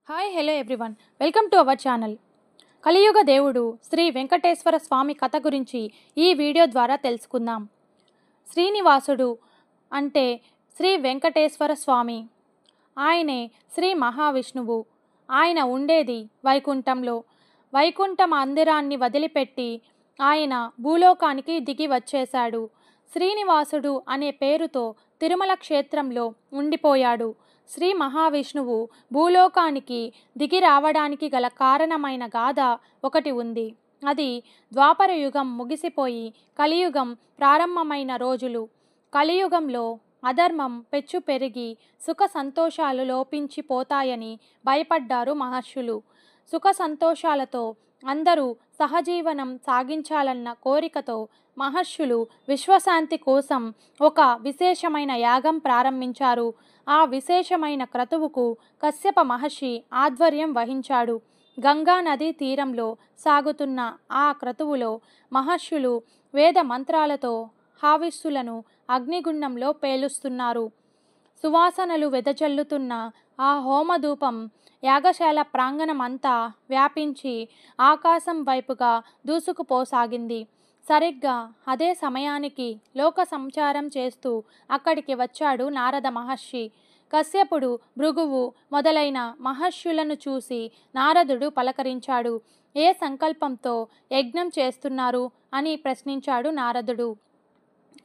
Hi hello everyone, welcome to our channel. కలియుగ దేవుడు శ్రీ వెంకటేశ్వర స్వామి కథ గురించి ఈ వీడియో ద్వారా తెలుసుకుందాం. శ్రీనివాసుడు అంటే శ్రీ వెంకటేశ్వర స్వామి. ఆయనే శ్రీ మహావిష్ణువు. ఆయన ఉండేది వైకుంఠంలో. వైకుంఠ మందిరాన్ని వదిలిపెట్టి ఆయన భూలోకానికి దిగి వచ్చేశాడు. శ్రీనివాసుడు అనే పేరుతో తిరుమల క్షేత్రంలో ఉండిపోయాడు. శ్రీ మహావిష్ణువు భూలోకానికి దిగి రావడానికి గల కారణమైన గాథ ఒకటి ఉంది. అది ద్వాపర యుగం ముగిసిపోయి కలియుగం ప్రారంభమైన రోజులు. కలియుగంలో అధర్మం పెచ్చు పెరిగి సుఖ సంతోషాలు లోపించిపోతాయని భయపడ్డారు మహర్షులు. సుఖ సంతోషాలతో అందరూ సహజీవనం సాగించాలన్న కోరికతో మహర్షులు విశ్వశాంతి కోసం ఒక విశేషమైన యాగం ప్రారంభించారు. ఆ విశేషమైన క్రతువుకు కశ్యప మహర్షి ఆధ్వర్యం వహించాడు. గంగా నదీ తీరంలో సాగుతున్న ఆ క్రతువులో మహర్షులు వేద మంత్రాలతో హావిస్సులను అగ్నిగుండంలో పేలుస్తున్నారు. సువాసనలు వెదజల్లుతున్న ఆ హోమధూపం యాగశాల ప్రాంగణం అంతా వ్యాపించి ఆకాశం వైపుగా దూసుకుపోసాగింది. సరిగ్గా అదే సమయానికి లోక సంచారం చేస్తూ అక్కడికి వచ్చాడు నారద మహర్షి. కశ్యపుడు, భృగువు మొదలైన మహర్షులను చూసి నారదుడు పలకరించాడు. ఏ సంకల్పంతో యజ్ఞం చేస్తున్నారు అని ప్రశ్నించాడు నారదుడు.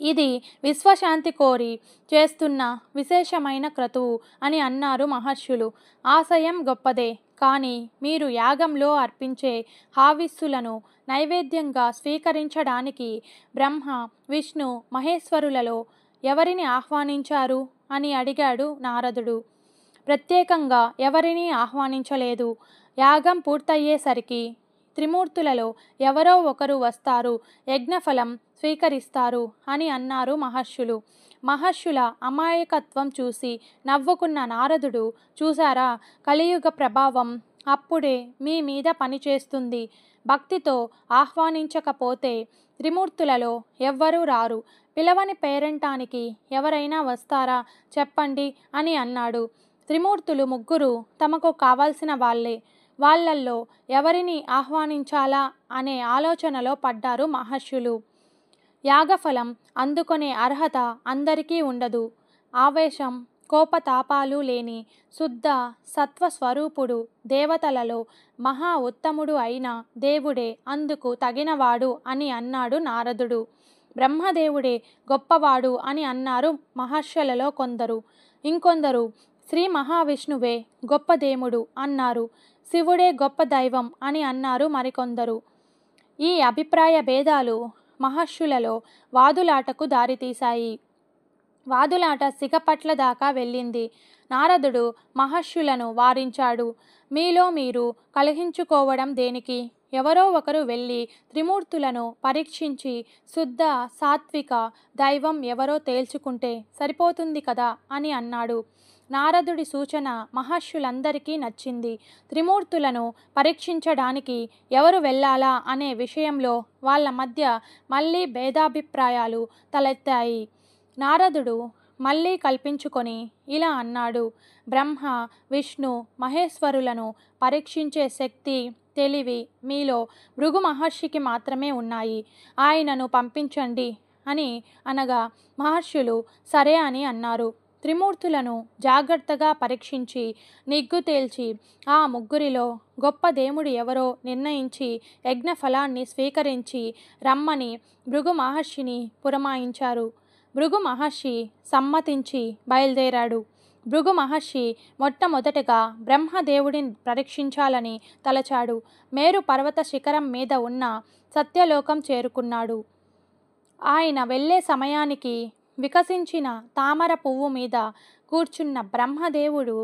ఇది విశ్వశాంతి కోరి చేస్తున్న విశేషమైన క్రతువు అని అన్నారు మహర్షులు. ఆశయం గొప్పదే, కానీ మీరు యాగంలో అర్పించే హావిస్సులను నైవేద్యంగా స్వీకరించడానికి బ్రహ్మ, విష్ణు, మహేశ్వరులలో ఎవరిని ఆహ్వానించారు అని అడిగాడు నారదుడు. ప్రత్యేకంగా ఎవరినీ ఆహ్వానించలేదు. యాగం పూర్తయ్యేసరికి త్రిమూర్తులలో ఎవరో ఒకరు వస్తారు, యజ్ఞఫలం స్వీకరిస్తారు అని అన్నారు మహర్షులు. మహర్షుల అమాయకత్వం చూసి నవ్వుకున్న నారదుడు, చూసారా, కలియుగ ప్రభావం అప్పుడే మీ మీద పనిచేస్తుంది. భక్తితో ఆహ్వానించకపోతే త్రిమూర్తులలో ఎవ్వరూ రారు. పిలవని పేరంటానికి ఎవరైనా వస్తారా చెప్పండి అని అన్నాడు. త్రిమూర్తులు ముగ్గురు తమకు కావాల్సిన వాళ్ళే. వాళ్ళల్లో ఎవరిని ఆహ్వానించాలా అనే ఆలోచనలో పడ్డారు మహర్షులు. యాగఫలం అందుకునే అర్హత అందరికీ ఉండదు. ఆవేశం, కోపతాపాలు లేని శుద్ధ సత్వస్వరూపుడు, దేవతలలో మహా ఉత్తముడు అయిన దేవుడే అందుకు తగినవాడు అని అన్నాడు నారదుడు. బ్రహ్మదేవుడే గొప్పవాడు అని అన్నారు మహర్షులలో కొందరు. ఇంకొందరు శ్రీ మహావిష్ణువే గొప్ప దేవుడు అన్నారు. శివుడే గొప్ప దైవం అని అన్నారు మరికొందరు. ఈ అభిప్రాయ భేదాలు మహర్షులలో వాదులాటకు దారితీశాయి. వాదులాట సిగపట్ల దాకా వెళ్ళింది. నారదుడు మహర్షులను వారించాడు. మీలో మీరు కలహించుకోవడం దేనికి? ఎవరో ఒకరు వెళ్ళి త్రిమూర్తులను పరీక్షించి శుద్ధ సాత్విక దైవం ఎవరో తేల్చుకుంటే సరిపోతుంది కదా అని అన్నాడు. నారదుడి సూచన మహర్షులందరికీ నచ్చింది. త్రిమూర్తులను పరీక్షించడానికి ఎవరు వెళ్ళాలా అనే విషయంలో వాళ్ళ మధ్య మళ్ళీ భేదాభిప్రాయాలు తలెత్తాయి. నారదుడు మళ్ళీ కల్పించుకొని ఇలా అన్నాడు. బ్రహ్మ, విష్ణు, మహేశ్వరులను పరీక్షించే శక్తి, తెలివి మీలో భృగు మహర్షికి మాత్రమే ఉన్నాయి. ఆయనను పంపించండి అని అనగా మహర్షులు సరే అని అన్నారు. త్రిమూర్తులను జాగ్రత్తగా పరీక్షించి నిగ్గు తేల్చి ఆ ముగ్గురిలో గొప్ప దేవుడు ఎవరో నిర్ణయించి యజ్ఞఫలాన్ని స్వీకరించి రమ్మని భృగు మహర్షిని పురమాయించారు. భృగు మహర్షి సమ్మతించి బయలుదేరాడు. భృగు మహర్షి మొట్టమొదటగా బ్రహ్మదేవుడిని పరీక్షించాలని తలచాడు. మేరు పర్వత శిఖరం మీద ఉన్న సత్యలోకం చేరుకున్నాడు. ఆయన వెళ్ళే సమయానికి వికసించిన తామర పువ్వు మీద కూర్చున్న బ్రహ్మదేవుడు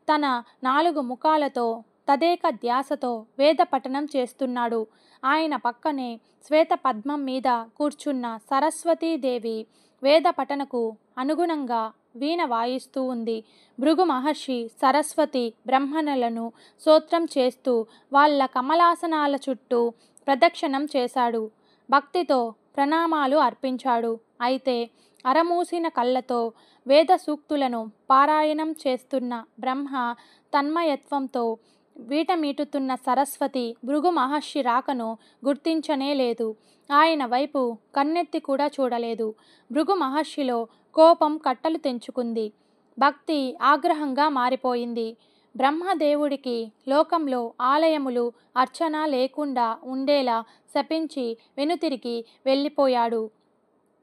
తన 4 ముఖాలతో తదేక ధ్యాసతో వేద పఠనం చేస్తున్నాడు. ఆయన పక్కనే శ్వేత పద్మం మీద కూర్చున్న సరస్వతీదేవి వేద పఠనకు అనుగుణంగా వీణ వాయిస్తూ ఉంది. భృగు మహర్షి సరస్వతి బ్రహ్మణులను స్తోత్రం చేస్తూ వాళ్ళ కమలాసనాల చుట్టూ ప్రదక్షిణం చేశాడు. భక్తితో ప్రణామాలు అర్పించాడు. అయితే అరమూసిన కళ్ళతో వేద సూక్తులను పారాయణం చేస్తున్న బ్రహ్మ తన్మయత్వంతో వీటమీటుతున్న సరస్వతి భృగు మహర్షి రాకను గుర్తించనే లేదు. ఆయన వైపు కన్నెత్తి కూడా చూడలేదు. భృగు మహర్షిలో కోపం కట్టలు తెంచుకుంది. భక్తి ఆగ్రహంగా మారిపోయింది. బ్రహ్మదేవుడికి లోకంలో ఆలయములు అర్చన లేకుండా ఉండేలా శపించి వెనుతిరిగి వెళ్ళిపోయాడు.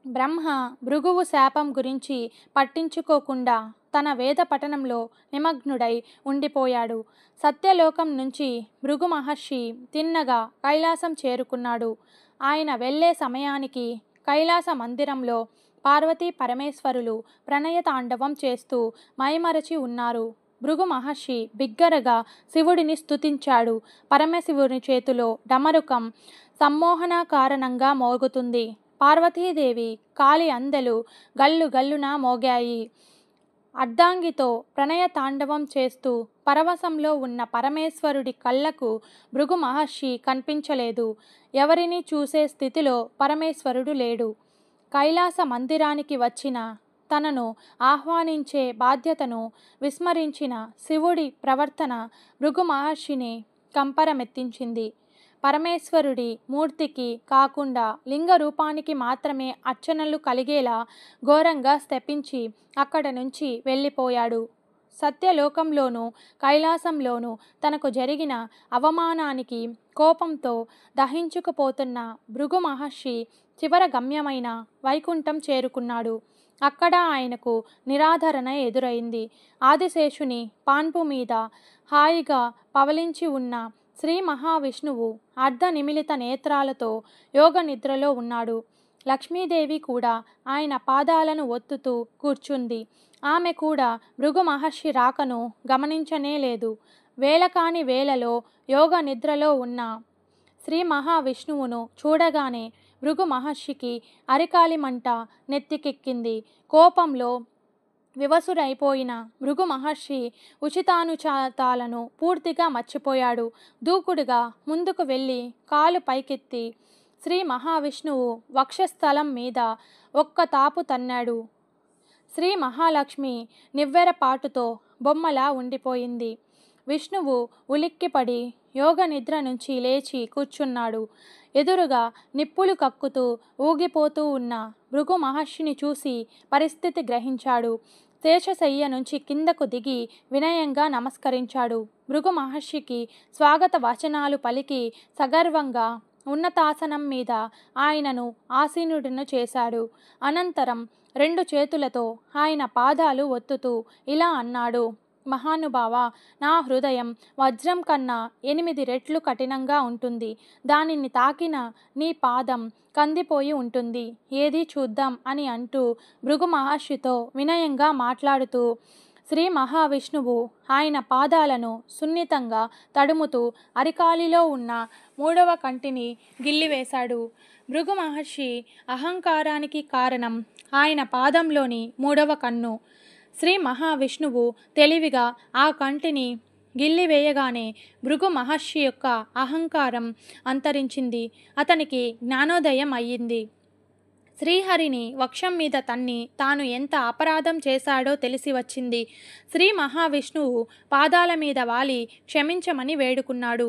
బ్రహ్మ భృగువు శాపం గురించి పట్టించుకోకుండా తన వేద పఠనంలో నిమగ్నుడై ఉండిపోయాడు. సత్యలోకం నుంచి భృగు మహర్షి తిన్నగా కైలాసం చేరుకున్నాడు. ఆయన వెళ్ళే సమయానికి కైలాస మందిరంలో పార్వతీ పరమేశ్వరులు ప్రణయ తాండవం చేస్తూ మైమరచి ఉన్నారు. భృగు మహర్షి బిగ్గరగా శివుడిని స్తుతించాడు. పరమశివుని చేతిలో డమరుకం సమ్మోహన కారణంగా మోగుతుంది. పార్వతీదేవి కాలి అందెలు గల్లు గల్లున మోగాయి. అర్ధాంగితో ప్రణయ తాండవం చేస్తూ పరవశంలో ఉన్న పరమేశ్వరుడి కళ్ళకు భృగు మహర్షి కనిపించలేదు. ఎవరిని చూసే స్థితిలో పరమేశ్వరుడు లేడు. కైలాస మందిరానికి వచ్చిన తనను ఆహ్వానించే బాధ్యతను విస్మరించిన శివుడి ప్రవర్తన భృగు మహర్షిని కంపరమెత్తించింది. పరమేశ్వరుడి మూర్తికి కాకుండా లింగ రూపానికి మాత్రమే అర్చనలు కలిగేలా ఘోరంగా శపించి అక్కడ నుంచి వెళ్ళిపోయాడు. సత్యలోకంలోనూ కైలాసంలోనూ తనకు జరిగిన అవమానానికి కోపంతో దహించుకుపోతున్న భృగు మహర్షి చివర గమ్యమైన వైకుంఠం చేరుకున్నాడు. అక్కడ ఆయనకు నిరాధరణ ఎదురైంది. ఆదిశేషుని పాన్పు మీద హాయిగా పవలించి ఉన్న శ్రీ మహావిష్ణువు అర్ధ నిమిలిత నేత్రాలతో యోగ నిద్రలో ఉన్నాడు. లక్ష్మీదేవి కూడా ఆయన పాదాలను ఒత్తుతూ కూర్చుంది. ఆమె కూడా భృగు మహర్షి రాకను గమనించనే లేదు. వేళ కాని వేళలో యోగ నిద్రలో ఉన్న శ్రీ మహావిష్ణువును చూడగానే భృగు మహర్షికి అరికాలి మంట నెత్తికెక్కింది. కోపంలో వివసురైపోయిన భృగు మహర్షి ఉచితానుచాతాలను పూర్తిగా మర్చిపోయాడు. దూకుడుగా ముందుకు వెళ్ళి కాలు పైకెత్తి శ్రీ మహావిష్ణువు వక్షస్థలం మీద ఒక్క తాపు తన్నాడు. శ్రీ మహాలక్ష్మి నివ్వెరపాటుతో బొమ్మలా ఉండిపోయింది. విష్ణువు ఉలిక్కిపడి యోగ నిద్ర నుంచి లేచి కూర్చున్నాడు. ఎదురుగా నిప్పులు కక్కుతూ ఊగిపోతూ ఉన్న భృగు మహర్షిని చూసి పరిస్థితి గ్రహించాడు. శేషశయ్య నుంచి కిందకు దిగి వినయంగా నమస్కరించాడు. భృగు మహర్షికి స్వాగత వచనాలు పలికి సగర్వంగా ఉన్నతాసనం మీద ఆయనను ఆసీనుడిని చేశాడు. అనంతరం 2 చేతులతో ఆయన పాదాలు ఒత్తుతూ ఇలా అన్నాడు: మహానుభావ, నా హృదయం వజ్రం కన్నా 8 రెట్లు కఠినంగా ఉంటుంది. దానిని తాకిన నీ పాదం కందిపోయి ఉంటుంది. ఏది చూద్దాం అని అంటూ భృగు మహర్షితో వినయంగా మాట్లాడుతూ శ్రీ మహావిష్ణువు ఆయన పాదాలను సున్నితంగా తడుముతూ అరికాలిలో ఉన్న 3వ కంటిని గిల్లివేశాడు. భృగు మహర్షి అహంకారానికి కారణం ఆయన పాదంలోని 3వ కన్ను. శ్రీ మహావిష్ణువు తెలివిగా ఆ కంటిని గిల్లివేయగానే భృగు మహర్షి యొక్క అహంకారం అంతరించింది. అతనికి జ్ఞానోదయం అయ్యింది. శ్రీహరిని వక్షం మీద తన్ని తాను ఎంత అపరాధం చేశాడో తెలిసి వచ్చింది. శ్రీ మహావిష్ణువు పాదాల మీద వాలి క్షమించమని వేడుకున్నాడు.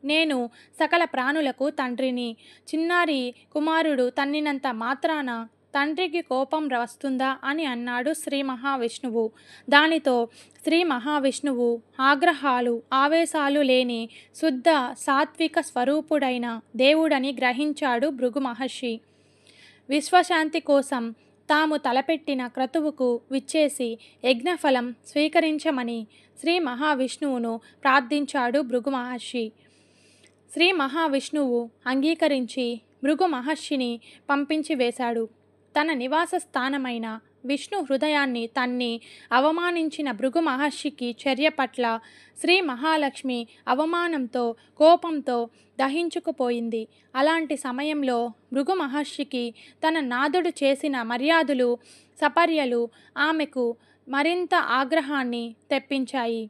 నేను సకల ప్రాణులకు తండ్రిని. చిన్నారి కుమారుడు తన్నినంత మాత్రాన తండ్రికి కోపం వస్తుందా అని అన్నాడు శ్రీ మహావిష్ణువు. దానితో శ్రీ మహావిష్ణువు ఆగ్రహాలు ఆవేశాలు లేని శుద్ధ సాత్విక స్వరూపుడైన దేవుడని గ్రహించాడు భృగు మహర్షి. విశ్వశాంతి కోసం తాము తలపెట్టిన క్రతువుకు విచ్చేసి యజ్ఞఫలం స్వీకరించమని శ్రీ మహావిష్ణువును ప్రార్థించాడు భృగు మహర్షి. శ్రీ మహావిష్ణువు అంగీకరించి భృగు మహర్షిని పంపించి వేశాడు. తన నివాస స్థానమైన విష్ణు హృదయాన్ని తన్ని అవమానించిన భృగు మహర్షికి చర్య పట్ల శ్రీ మహాలక్ష్మి అవమానంతో కోపంతో దహించుకుపోయింది. అలాంటి సమయంలో భృగు మహర్షికి తన నాదుడు చేసిన మర్యాదలు సపర్యలు ఆమెకు మరింత ఆగ్రహాన్ని తెప్పించాయి.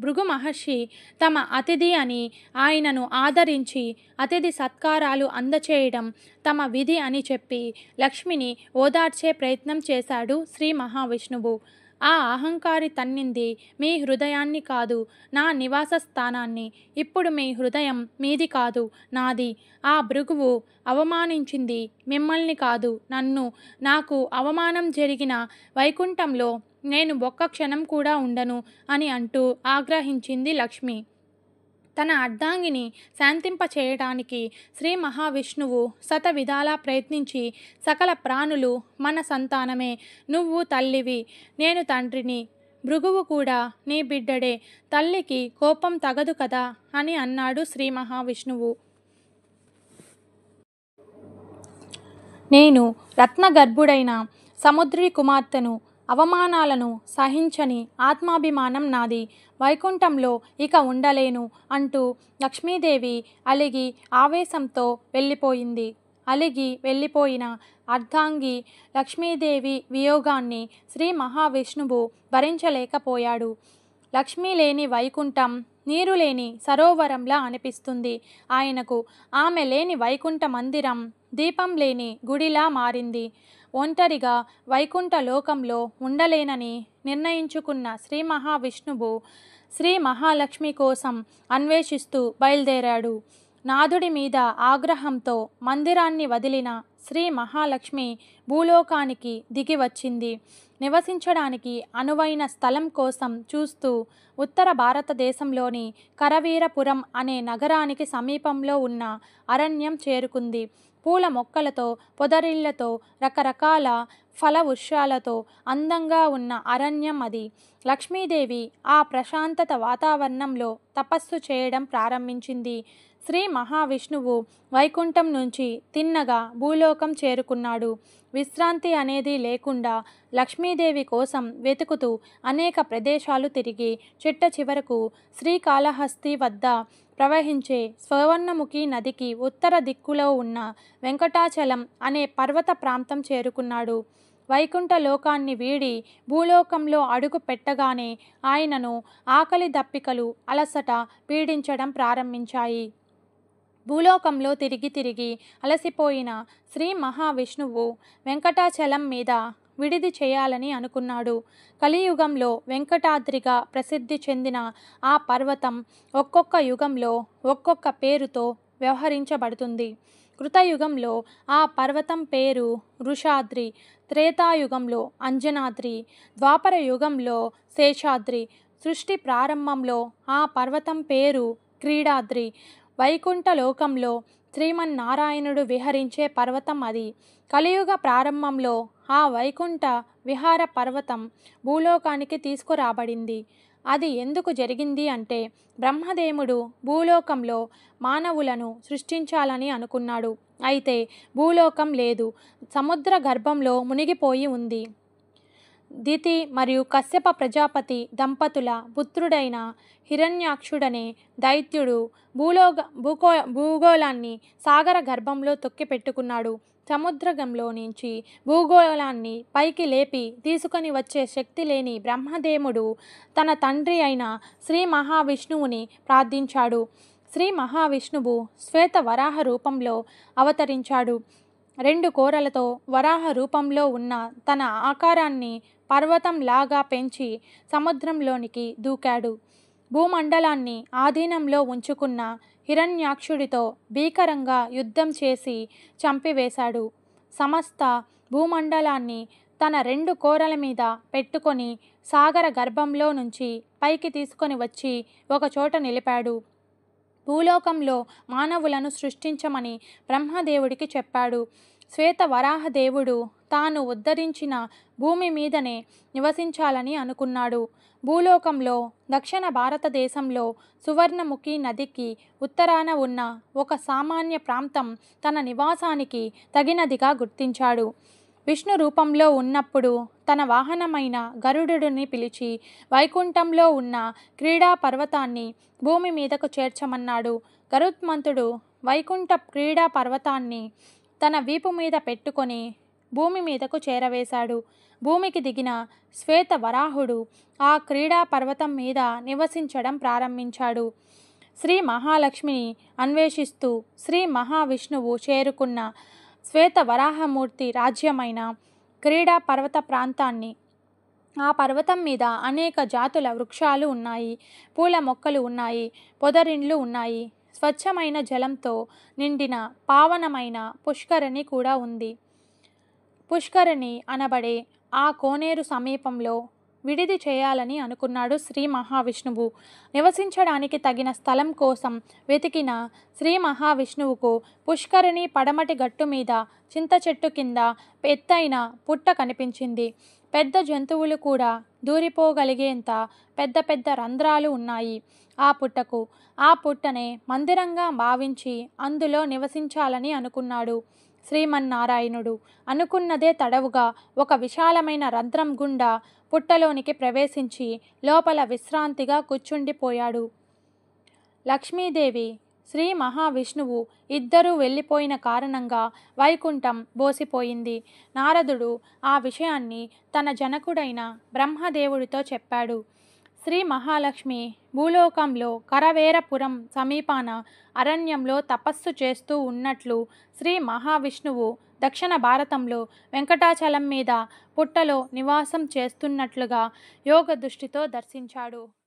భృగు మహర్షి తమ అతిథి అని ఆయనను ఆదరించి అతిథి సత్కారాలు అందచేయడం తమ విధి అని చెప్పి లక్ష్మిని ఓదార్చే ప్రయత్నం చేశాడు శ్రీ మహావిష్ణువు. ఆ అహంకారి తన్నింది మీ హృదయాన్ని కాదు, నా నివాస స్థానాన్ని. ఇప్పుడు మీ హృదయం మీది కాదు, నాది. ఆ భృగువు అవమానించింది మిమ్మల్ని కాదు, నన్ను. నాకు అవమానం జరిగిన వైకుంఠంలో నేను ఒక్క క్షణం కూడా ఉండను అని అంటూ ఆగ్రహించింది లక్ష్మి. తన అర్ధాంగిని శాంతింపచేయటానికి శ్రీ మహావిష్ణువు శతవిధాలా ప్రయత్నించి సకల ప్రాణులు మన సంతానమే, నువ్వు తల్లివి, నేను తండ్రిని, భృగువు కూడా నీ బిడ్డడే, తల్లికి కోపం తగదు కదా అని అన్నాడు శ్రీ మహావిష్ణువు. నేను రత్నగర్భుడైన సముద్రి కుమార్తెను, అవమానాలను సహించని ఆత్మాభిమానం నాది, వైకుంఠంలో ఇక ఉండలేను అంటూ లక్ష్మీదేవి అలిగి ఆవేశంతో వెళ్ళిపోయింది. అలిగి వెళ్ళిపోయిన అర్ధాంగి లక్ష్మీదేవి వియోగాన్ని శ్రీ మహావిష్ణువు భరించలేకపోయాడు. లక్ష్మీ లేని వైకుంఠం నీరు లేని సరోవరంలా అనిపిస్తుంది ఆయనకు. ఆమె లేని వైకుంఠ మందిరం దీపం లేని గుడిలా మారింది. ఒంటరిగా వైకుంఠ లోకంలో ఉండలేనని నిర్ణయించుకున్న శ్రీ మహావిష్ణువు శ్రీ మహాలక్ష్మి కోసం అన్వేషిస్తూ బయలుదేరాడు. నాదుడి మీద ఆగ్రహంతో మందిరాన్ని వదిలిన శ్రీ మహాలక్ష్మి భూలోకానికి దిగి వచ్చింది. నివసించడానికి అనువైన స్థలం కోసం చూస్తూ ఉత్తర భారతదేశంలోని కరవీరపురం అనే నగరానికి సమీపంలో ఉన్న అరణ్యం చేరుకుంది. పూల మొక్కలతో, పొదరిళ్లతో, రకరకాల ఫల వృక్షాలతో అందంగా ఉన్న అరణ్యం అది. లక్ష్మీదేవి ఆ ప్రశాంతత వాతావరణంలో తపస్సు చేయడం ప్రారంభించింది. శ్రీ మహావిష్ణువు వైకుంఠం నుంచి తిన్నగా భూలోకం చేరుకున్నాడు. విశ్రాంతి అనేది లేకుండా లక్ష్మీదేవి కోసం వెతుకుతూ అనేక ప్రదేశాలు తిరిగి చిట్ట చివరకు శ్రీకాళహస్తి వద్ద ప్రవహించే స్వర్ణముఖి నదికి ఉత్తర దిక్కులో ఉన్న వెంకటాచలం అనే పర్వత ప్రాంతం చేరుకున్నాడు. వైకుంఠ లోకాన్ని వీడి భూలోకంలో అడుగు పెట్టగానే ఆయనను ఆకలి దప్పికలు, అలసట పీడించడం ప్రారంభించాయి. భూలోకంలో తిరిగి తిరిగి అలసిపోయిన శ్రీ మహావిష్ణువు వెంకటాచలం మీద విడిది చేయాలని అనుకున్నాడు. కలియుగంలో వెంకటాద్రిగా ప్రసిద్ధి చెందిన ఆ పర్వతం ఒక్కొక్క యుగంలో ఒక్కొక్క పేరుతో వ్యవహరించబడుతుంది. కృతయుగంలో ఆ పర్వతం పేరు వృషాద్రి, త్రేతాయుగంలో అంజనాద్రి, ద్వాపర యుగంలో శేషాద్రి, సృష్టి ప్రారంభంలో ఆ పర్వతం పేరు క్రీడాద్రి. వైకుంఠ లోకంలో శ్రీమన్నారాయణుడు విహరించే పర్వతం అది. కలియుగ ప్రారంభంలో ఆ వైకుంఠ విహార పర్వతం భూలోకానికి తీసుకురాబడింది. అది ఎందుకు జరిగింది అంటే బ్రహ్మదేవుడు భూలోకంలో మానవులను సృష్టించాలని అనుకున్నాడు. అయితే భూలోకం లేదు, సముద్ర గర్భంలో మునిగిపోయి ఉంది. దితి మరియు కశ్యప ప్రజాపతి దంపతుల పుత్రుడైన హిరణ్యాక్షుడనే దైత్యుడు భూగోళాన్ని సాగర గర్భంలో తొక్కిపెట్టుకున్నాడు. సముద్రంలో నుంచి భూగోళాన్ని పైకి లేపి తీసుకొని వచ్చే శక్తి లేని బ్రహ్మదేవుడు తన తండ్రి అయిన శ్రీ మహావిష్ణువుని ప్రార్థించాడు. శ్రీ మహావిష్ణువు శ్వేత వరాహ రూపంలో అవతరించాడు. 2 కోరలతో వరాహ రూపంలో ఉన్న తన ఆకారాన్ని పర్వతంలాగా పెంచి సముద్రంలోనికి దూకాడు. భూమండలాన్ని ఆధీనంలో ఉంచుకున్న హిరణ్యాక్షుడితో భీకరంగా యుద్ధం చేసి చంపివేశాడు. సమస్త భూమండలాన్ని తన 2 కోరల మీద పెట్టుకొని సాగర గర్భంలో నుంచి పైకి తీసుకొని వచ్చి ఒకచోట నిలిపాడు. భూలోకంలో మానవులను సృష్టించమని బ్రహ్మదేవుడికి చెప్పాడు. శ్వేత వరాహదేవుడు తాను ఉద్ధరించిన భూమి మీదనే నివసించాలని అనుకున్నాడు. భూలోకంలో దక్షిణ భారతదేశంలో సువర్ణముఖి నదికి ఉత్తరాన ఉన్న ఒక సామాన్య ప్రాంతం తన నివాసానికి తగినదిగా గుర్తించాడు. విష్ణు రూపంలో ఉన్నప్పుడు తన వాహనమైన గరుడుని పిలిచి వైకుంఠంలో ఉన్న క్రీడా పర్వతాన్ని భూమి మీదకు చేర్చమన్నాడు. గరుత్మంతుడు వైకుంఠ క్రీడా పర్వతాన్ని తన వీపు మీద పెట్టుకొని భూమి మీదకు చేరవేశాడు. భూమికి దిగిన శ్వేత వరాహుడు ఆ క్రీడా పర్వతం మీద నివసించడం ప్రారంభించాడు. శ్రీ మహాలక్ష్మిని అన్వేషిస్తూ శ్రీ మహావిష్ణువు చేరుకున్న శ్వేత వరాహమూర్తి రాజ్యమైన క్రీడా పర్వత ప్రాంతాన్ని. ఆ పర్వతం మీద అనేక జాతుల వృక్షాలు ఉన్నాయి, పూల మొక్కలు ఉన్నాయి, పొదరిండ్లు ఉన్నాయి. స్వచ్ఛమైన జలంతో నిండిన పావనమైన పుష్కరిణి కూడా ఉంది. పుష్కరిణి అనబడే ఆ కోనేరు సమీపంలో విడిది చేయాలని అనుకున్నాడు శ్రీ మహావిష్ణువు. నివసించడానికి తగిన స్థలం కోసం వెతికిన శ్రీ మహావిష్ణువుకు పుష్కరిణి పడమటి గట్టు మీద చింత చెట్టు కింద ఎత్తైన పుట్ట కనిపించింది. పెద్ద జంతువులు కూడా దూరిపోగలిగేంత పెద్ద పెద్ద రంధ్రాలు ఉన్నాయి ఆ పుట్టకు. ఆ పుట్టనే మందిరంగా భావించి అందులో నివసించాలని అనుకున్నాడు శ్రీమన్నారాయణుడు. అనుకున్నదే తడవుగా ఒక విశాలమైన రంధ్రం గుండా పుట్టలోనికి ప్రవేశించి లోపల విశ్రాంతిగా కూర్చుండిపోయాడు. లక్ష్మీదేవి, శ్రీ మహావిష్ణువు ఇద్దరూ వెళ్ళిపోయిన కారణంగా వైకుంఠం బోసిపోయింది. నారదుడు ఆ విషయాన్ని తన జనకుడైన బ్రహ్మదేవుడితో చెప్పాడు. శ్రీ మహాలక్ష్మి భూలోకంలో కరవేరపురం సమీపాన అరణ్యంలో తపస్సు చేస్తూ ఉన్నట్లు శ్రీ మహావిష్ణువు దక్షిణ భారతంలో వెంకటాచలం మీద పుట్టలో నివాసం చేస్తున్నట్లుగా యోగ దృష్టితో దర్శించాడు.